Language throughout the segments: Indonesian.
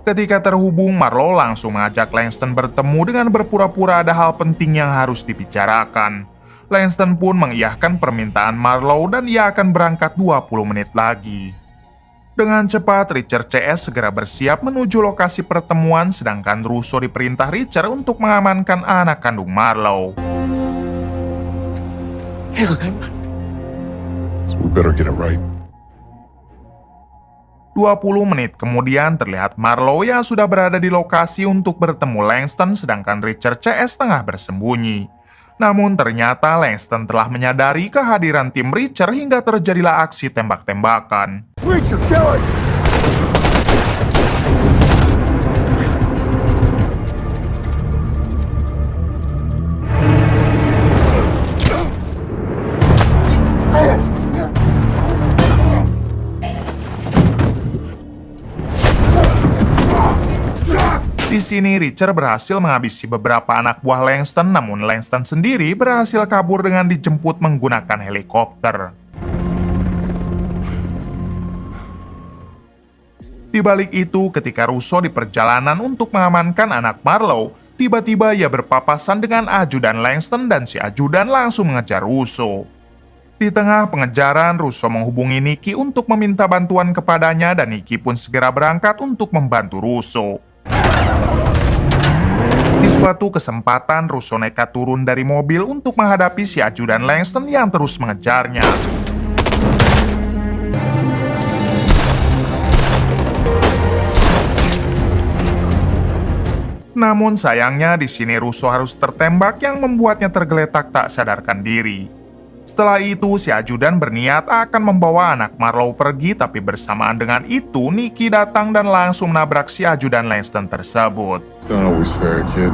Ketika terhubung, Marlowe langsung mengajak Langston bertemu dengan berpura-pura ada hal penting yang harus dibicarakan. Langston pun mengiyakan permintaan Marlowe dan ia akan berangkat 20 menit lagi. Dengan cepat, Richard CS segera bersiap menuju lokasi pertemuan, sedangkan Russo diperintah Richard untuk mengamankan anak kandung Marlowe. Hey, look, So we better get it right. 20 menit kemudian terlihat Marlowe yang sudah berada di lokasi untuk bertemu Langston, sedangkan Richard CS tengah bersembunyi. Namun ternyata Langston telah menyadari kehadiran tim Richard hingga terjadilah aksi tembak-tembakan. Richard, kill it! Di sini Richard berhasil menghabisi beberapa anak buah Langston, namun Langston sendiri berhasil kabur dengan dijemput menggunakan helikopter. Di balik itu, ketika Russo di perjalanan untuk mengamankan anak Marlowe, tiba-tiba ia berpapasan dengan ajudan Langston dan si ajudan langsung mengejar Russo. Di tengah pengejaran, Russo menghubungi Nikki untuk meminta bantuan kepadanya dan Nikki pun segera berangkat untuk membantu Russo. Di suatu kesempatan, Russo nekat turun dari mobil untuk menghadapi si ajudan Langston yang terus mengejarnya. Namun sayangnya di sini Russo harus tertembak yang membuatnya tergeletak tak sadarkan diri. Setelah itu, si ajudan berniat akan membawa anak Marlowe pergi, tapi bersamaan dengan itu, Nikki datang dan langsung menabrak si ajudan Langston tersebut. It's not always fair, kid.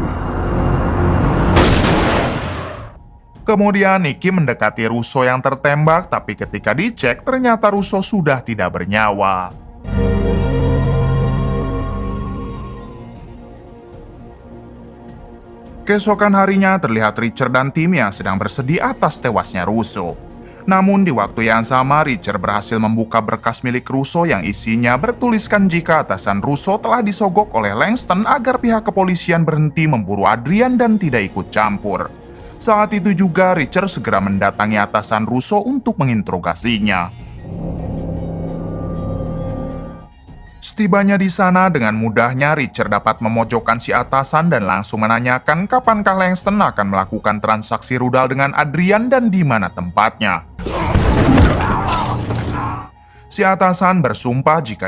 Kemudian Nikki mendekati Russo yang tertembak, tapi ketika dicek, ternyata Russo sudah tidak bernyawa. Keesokan harinya terlihat Richard dan tim yang sedang bersedih atas tewasnya Russo. Namun di waktu yang sama, Richard berhasil membuka berkas milik Russo yang isinya bertuliskan jika atasan Russo telah disogok oleh Langston agar pihak kepolisian berhenti memburu Adrian dan tidak ikut campur. Saat itu juga Richard segera mendatangi atasan Russo untuk menginterogasinya. Setibanya di sana, dengan mudahnya Richard dapat memojokkan si atasan dan langsung menanyakan kapankah Langston akan melakukan transaksi rudal dengan Adrian dan di mana tempatnya. Si atasan bersumpah jika